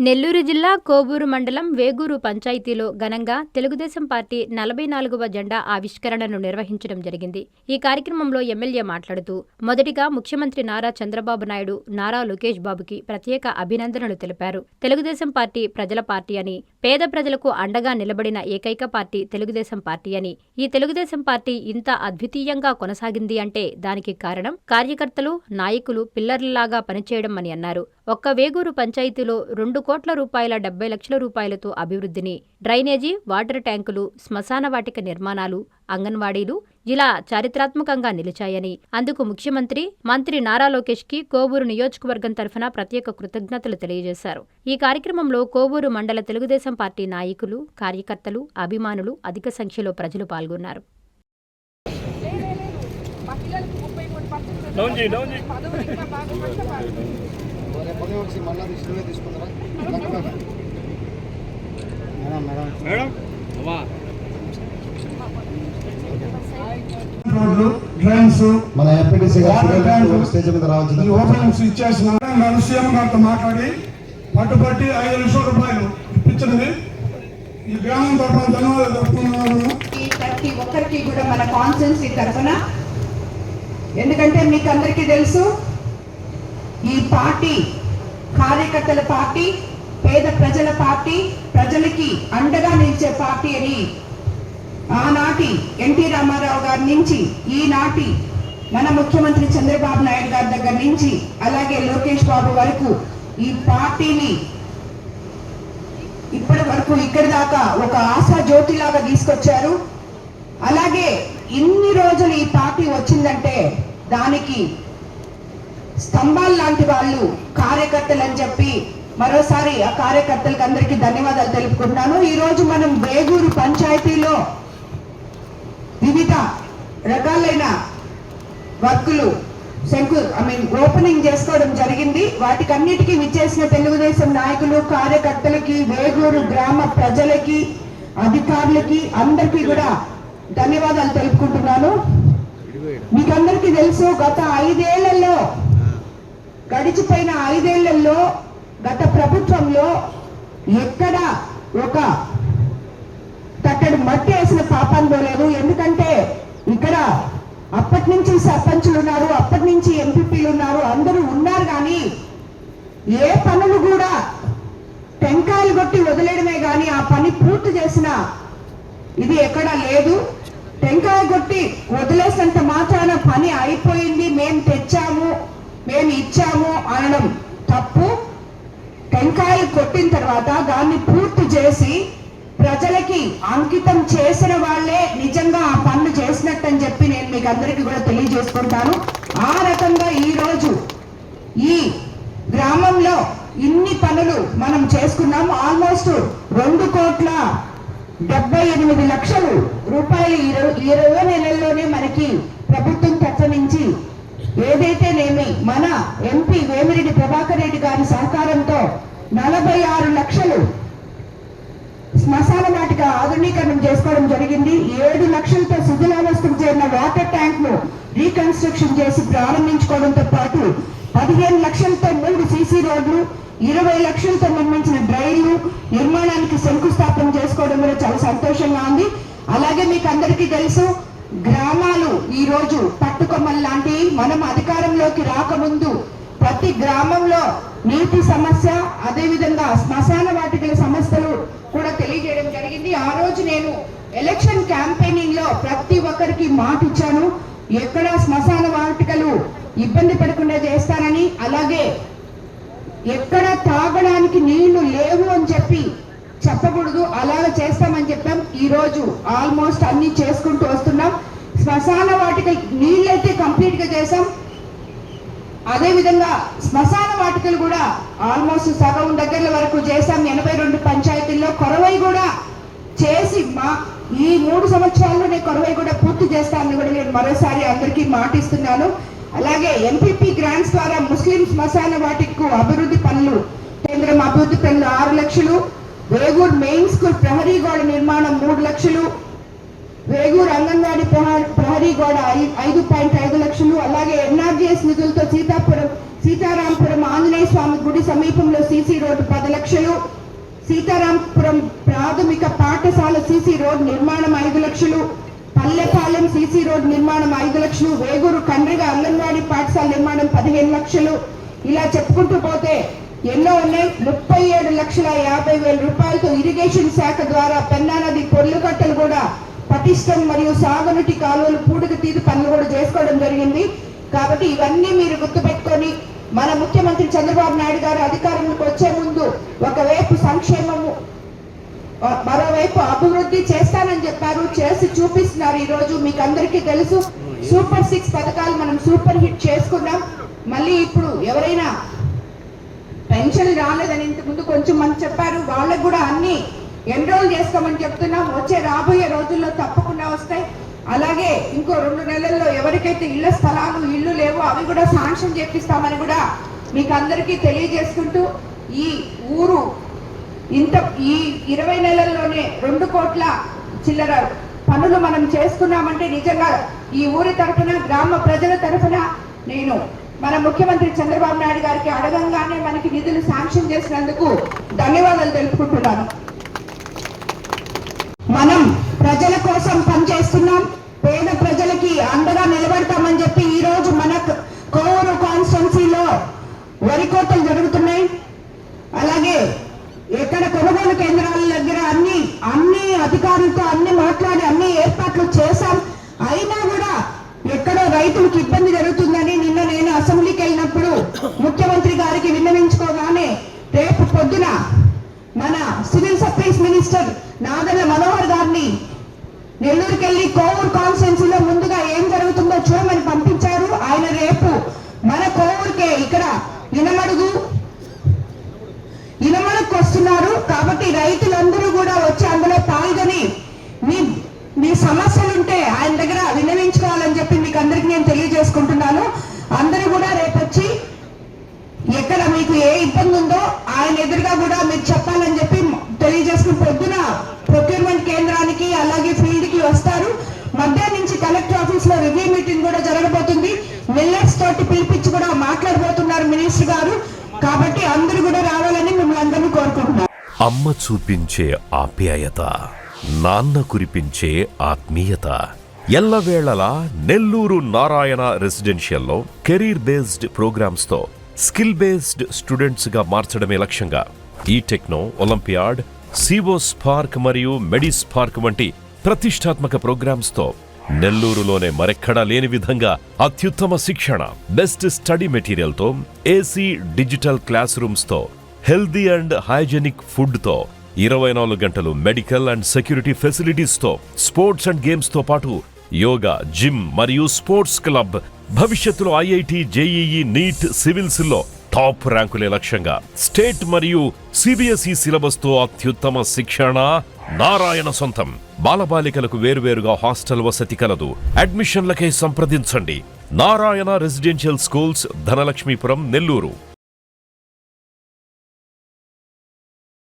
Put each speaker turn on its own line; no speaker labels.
నెల్లూరు జిల్లా కోవూరు మండలం వేగూరు పంచాయతీలో ఘనంగా తెలుగుదేశం పార్టీ 44వ జెండా ఆవిష్కరణను నిర్వహించడం జరిగింది. ఈ కార్యక్రమంలో ఎమ్మెల్యే మాట్లాడుతూ, మొదటిగా ముఖ్యమంత్రి నారా చంద్రబాబు నాయుడు, నారా లోకేష్ బాబుకి ప్రత్యేక అభినందనలు తెలిపారు. తెలుగుదేశం పార్టీ ప్రజల పార్టీ అని, పేద ప్రజలకు అండగా నిలబడిన ఏకైక పార్టీ తెలుగుదేశం పార్టీ అని, ఈ తెలుగుదేశం పార్టీ ఇంత అద్వితీయంగా కొనసాగింది అంటే దానికి కారణం కార్యకర్తలు, నాయకులు పిల్లర్లలాగా పనిచేయడం అని అన్నారు. ఒక్క వేగూరు పంచాయతీలో 2 కోట్ల రూపాయల 70 లక్షల రూపాయలతో అభివృద్ధిని, డ్రైనేజీ, వాటర్ ట్యాంకులు, శ్మశాన వాటిక నిర్మాణాలు, అంగన్వాడీలు ఇలా చారిత్రాత్మకంగా నిలిచాయని, అందుకు ముఖ్యమంత్రి, మంత్రి నారా లోకేష్ కి కోవూరు నియోజకవర్గం తరఫున ప్రత్యేక కృతజ్ఞతలు తెలియజేశారు. ఈ కార్యక్రమంలో కోవూరు మండల తెలుగుదేశం పార్టీ నాయకులు, కార్యకర్తలు, అభిమానులు అధిక సంఖ్యలో ప్రజలు పాల్గొన్నారు.
మన ఎంపీటీసీ స్టేజ్ మీద రావాల్సింది
ఓపెనింగ్స్ ఇచ్చేసిన సీఎం గారితో మాట్లాడి పట్టుబట్టి 5 లక్షల రూపాయలు ఇప్పించింది. ఈ గ్రామం తరఫున ధన్యవాదాలు చెప్తున్నాను.
ప్రతి ఒక్కరికి కూడా మన కాన్స్టిట్యున్సీ తరఫున, ఎందుకంటే మీకు అందరికీ తెలుసు ఈ పార్టీ కార్యకర్తల పార్టీ, పేద ప్రజల పార్టీ, ప్రజలకి అండగా నిలిచే పార్టీ అని ఆనాటి ఎన్టీ రామారావు గారి నుంచి ఈనాటి మన ముఖ్యమంత్రి చంద్రబాబు నాయుడు గారి దగ్గర నుంచి అలాగే లోకేష్ బాబు వరకు ఈ పార్టీని ఇప్పటి వరకు ఇక్కడి దాకా ఒక ఆశా జ్యోతిలాగా తీసుకొచ్చారు. అలాగే ఇన్ని రోజులు ఈ పార్టీ వచ్చిందంటే దానికి స్తంభాలు లాంటి వాళ్ళు కార్యకర్తలు అని చెప్పి మరోసారి ఆ కార్యకర్తలకు అందరికీ ధన్యవాదాలు తెలుపుకుంటున్నాను. ఈ రోజు మనం వేగూరు పంచాయతీలో వివిధ రకాలైన వర్కులు ఓపెనింగ్ చేసుకోవడం జరిగింది. వాటికన్నిటికీ విచ్చేసిన తెలుగుదేశం నాయకులు, కార్యకర్తలకి, వేగూరు గ్రామ ప్రజలకి, అధికారులకి అందరికీ కూడా ధన్యవాదాలు తెలుపుకుంటున్నాను. మీకందరికీ తెలుసు గడిచిపోయిన 5 ఏళ్లలో గత ప్రభుత్వంలో ఎక్కడ ఒక తట్టడు మట్టి వేసిన పాపం పోలేదు. ఎందుకంటే ఇక్కడ అప్పటి నుంచి సర్పంచులు ఉన్నారు, అప్పటి నుంచి ఎంపీపీలు ఉన్నారు, అందరూ ఉన్నారు. కానీ ఏ పనులు కూడా టెంకాయలు కొట్టి వదిలేయడమే కానీ ఆ పని పూర్తి చేసిన ఇది ఎక్కడా లేదు. టెంకాయ కొట్టి వదిలేసినంత మాత్రాన పని అయిపోయింది, మేము తెచ్చాము, మేము ఇచ్చాము అనడం తప్పు. టెంకాయలు కొట్టిన తర్వాత దాన్ని పూర్తి చేసి ప్రజలకి అంకితం చేసిన వాళ్లే నిజంగా ఆ పనులు చేసినట్టు అని చెప్పి నేను మీకు అందరికీ కూడా తెలియజేసుకుంటాను. ఆ రకంగా ఈ రోజు ఈ గ్రామంలో ఇన్ని పనులు మనం చేసుకున్నాం. ఆల్మోస్ట్ 2 కోట్ల 78 లక్షల రూపాయలు 20 నెలల్లోనే మనకి ప్రభుత్వం తరఫు నుంచి ఏదైతేనేమి మన ఎంపీ వేమిరెడ్డి ప్రభాకర్ రెడ్డి గారి సహకారంతో 46 లక్షలు శ్మశాన వాటిక ఆధునీకరణం చేసుకోవడం జరిగింది. 7 లక్షలతో శిథిలావస్థకు చేరిన వాటర్ ట్యాంక్ ను రీకన్స్ట్రక్షన్ చేసి ప్రారంభించుకోవడంతో పాటు 15 లక్షలతో 3 సీసీ రోడ్లు, 20 లక్షలతో నిర్మించిన డ్రైన్లు నిర్మాణానికి శంకుస్థాపన చేసుకోవడం కూడా చాలా సంతోషంగా ఉంది. అలాగే మీకు అందరికీ తెలుసు గ్రామాలు ఈ రోజు పట్టుకొమ్మలు లాంటి, మనం అధికారంలోకి రాకముందు ప్రతి గ్రామంలో నీటి సమస్య, అదేవిధంగా శ్మశాన వాటికల సమస్యలు కూడా తెలియజేయడం జరిగింది. ఆ రోజు నేను ఎలక్షన్ క్యాంపెయినింగ్ లో ప్రతి ఒక్కరికి మాట ఇచ్చాను, ఎక్కడ శ్మశాన వాటికలు ఇబ్బంది పడకుండా చేస్తానని, అలాగే ఎక్కడ తాగడానికి నీళ్లు లేవు అని చెప్పి చెప్పకూడదు, అలాగ చేస్తామని చెప్పాం. ఈ రోజు ఆల్మోస్ట్ అన్ని చేసుకుంటూ వస్తున్నాం. శ్మశాన వాటిక నీళ్ళైతే కంప్లీట్ గా చేసాం. అదే విధంగా శ్మశాన వాటికలు కూడా ఆల్మోస్ట్ సగం దగ్గర వరకు చేసాం. 82 పంచాయతీల్లో కొరవై కూడా చేసి ఈ 3 సంవత్సరాల్లోనే కొరవై కూడా పూర్తి చేస్తానని కూడా నేను మరోసారి అందరికీ మాటిస్తున్నాను. అలాగే ఎంపీపీ గ్రాంట్స్ ద్వారా ముస్లిం శ్మశాన వాటికకు అభివృద్ధి పనులు, కేంద్రం అభివృద్ధి పనులు 6 లక్షలు, వేగూరు మెయిన్ స్కూల్ ప్రహరీ గోడ నిర్మాణం 3 లక్షలు, వేగూరు అంగన్వాడీ ప్రహరీ గోడ 5.5 లక్షలు, అలాగే ఎన్ఆర్జీఎస్ నిధులతో సీతారాంపురం ఆంజనేయ స్వామి గుడి సమీపంలో సీసీ రోడ్డు 10 లక్షలు, సీతారాంపురం ప్రాథమిక పాఠశాల సీసీ రోడ్ నిర్మాణం 5 లక్షలు, పల్లెపాలెం సీసీ రోడ్ నిర్మాణం 5 లక్షలు, వేగూరు కండ్రిగ అంగన్వాడీ పాఠశాల నిర్మాణం 15 లక్షలు. ఇలా చెప్పుకుంటూ పోతే ఎన్నో ఉన్నాయి. 37,50,000 రూపాయలతో ఇరిగేషన్ శాఖ ద్వారా పెన్నా నది పొర్లుకట్టలు కూడా పటిష్టం మరియు సాగునీటి కాలువలు పూడిక తీరు పనులు కూడా చేసుకోవడం జరిగింది. కాబట్టి ఇవన్నీ మీరు గుర్తుపెట్టుకొని మన ముఖ్యమంత్రి చంద్రబాబు నాయుడు గారు అధికారంలోకి వచ్చే ముందు ఒకవైపు సంక్షేమము, మరోవైపు అభివృద్ధి చేస్తానని చెప్పారు, చేసి చూపిస్తున్నారు. ఈ రోజు మీకు అందరికీ తెలుసు, సూపర్ 6 పథకాలు మనం సూపర్ హిట్ చేసుకున్నాం. మళ్ళీ ఇప్పుడు ఎవరైనా పెన్షన్ రాలేదని ఇంతకు ముందు కొంచెం మంది చెప్పారు, వాళ్ళకు కూడా అన్ని ఎన్రోల్ చేసుకోమని చెప్తున్నాం. రాబోయే రోజుల్లో తప్పకుండా వస్తాయి. అలాగే ఇంకో 2 నెలల్లో ఎవరికైతే ఇళ్ల స్థలాలు ఇల్లు లేవో అవి కూడా శాంక్షన్ చేపిస్తామని కూడా మీకు అందరికీ తెలియజేసుకుంటూ, ఈ ఊరు ఈ 20 నెలల్లోనే 2 కోట్ల చిల్లర పనులు మనం చేసుకున్నామంటే నిజంగా ఈ ఊరి తరఫున, గ్రామ ప్రజల తరఫున నేను మన ముఖ్యమంత్రి చంద్రబాబు నాయుడు గారికి అడగంగానే మనకి నిధులు శాంక్షన్ చేసినందుకు ధన్యవాదాలు తెలుపుకుంటున్నాను. మనం ప్రజల కోసం పనిచేస్తున్నాం, పేద ప్రజలకి అండగా నిలబడతామని చెప్పి ఈ రోజు మన కోవూరు కాన్స్టిట్యున్సీలో వరి కోతలు జరుగుతున్నాయి. అలాగే ఎక్కడ కొనుగోలు కేంద్రాల దగ్గర అన్ని అధికారులతో మాట్లాడి అన్ని ఏర్పాట్లు చేశాం. అయినా కూడా ఎక్కడో రైతులకు ఇబ్బంది జరుగుతుందని నిన్న నేను అసెంబ్లీకి వెళ్ళినప్పుడు ముఖ్యమంత్రి గారికి విన్నవించుకోగానే రేపు పొద్దున మన civil supplies minister Nadella Manohar గారిని నెల్లూరుకి వెళ్ళి కోవూరు కాన్స్టిట్యున్సీలో ముందుగా ఏం జరుగుతుందో చూడమని పంపించారు. ఆయన రేపు మన కోవూరుకే ఇక్కడ ఇనమడుకు వస్తున్నారు. కాబట్టి రైతులందరూ కూడా వచ్చి అందులో పాల్గొని మీ సమస్యలుంటే ఆయన దగ్గర విన్నవించుకోవాలని చెప్పి మీకు అందరికి నేను తెలియజేసుకుంటున్నాను. అందరూ కూడా రేపు వచ్చి ఎక్కడ మీకు ఏ ఇబ్బంది ఉందో ఆయన ఎదురుగా కూడా మీరు చెప్పాలని చెప్పి తెలియజేసుకుని పొద్దున ప్రొక్యూర్మెంట్ కేంద్రానికి అలాగే ఫీల్డ్ కి వస్తారు. మధ్యాహ్నం నుంచి కలెక్టర్ ఆఫీస్ లో రివ్యూ మీటింగ్ కూడా జరగబోతుంది. మిల్లెట్స్ తోటి పిలిపించి కూడా మాట్లాడబోతున్నారు మినిస్టర్ గారు. కాబట్టి అందరూ కూడా రావాలని మిమ్మల్ని అందరినీ కోరుకుంటున్నారు.
అమ్మ చూపించే ఆప్యాయత, నాన్న కురిపించే ఆత్మీయత. ఎల్లవేళలా నెల్లూరు నారాయణ రెసిడెన్షియల్లో కెరీర్ బేస్డ్ ప్రోగ్రామ్స్ తో స్కిల్ బేస్డ్ స్టూడెంట్స్ గా మార్చడమే లక్ష్యంగా ఈ టెక్నో, ఒలింపియాడ్, సివో స్పార్క్ మరియు మెడి స్పార్క్ వంటి ప్రతిష్టాత్మక ప్రోగ్రామ్స్ తో నెల్లూరులోనే మరెక్కడా లేని విధంగా అత్యుత్తమ శిక్షణ, బెస్ట్ స్టడీ మెటీరియల్ తో, ఏసీ డిజిటల్ క్లాస్ రూమ్స్ తో, హెల్దీ అండ్ హైజెనిక్ ఫుడ్ తో, 24 గంటలు మెడికల్ అండ్ సెక్యూరిటీ ఫెసిలిటీస్ తో, స్పోర్ట్స్ అండ్ గేమ్స్ తో పాటు యోగా, జిమ్ మరియు స్పోర్ట్స్ క్లబ్. భవిష్యత్తులో ఐఐటి, జేఈఈ, నీట్, సివిల్స్ లో టాప్ ర్యాంకులే లక్ష్యంగా స్టేట్ మరియు సిబిఎస్ఈ సిలబస్ తో అత్యుత్తమ శిక్షణ నారాయణ సొంతం. బాలబాలికలకు వేరువేరుగా హాస్టల్ వసతి కలదు. అడ్మిషన్లకై సంప్రదించండి. Narayana residential schools, Dhanalakshmipuram, Nellore.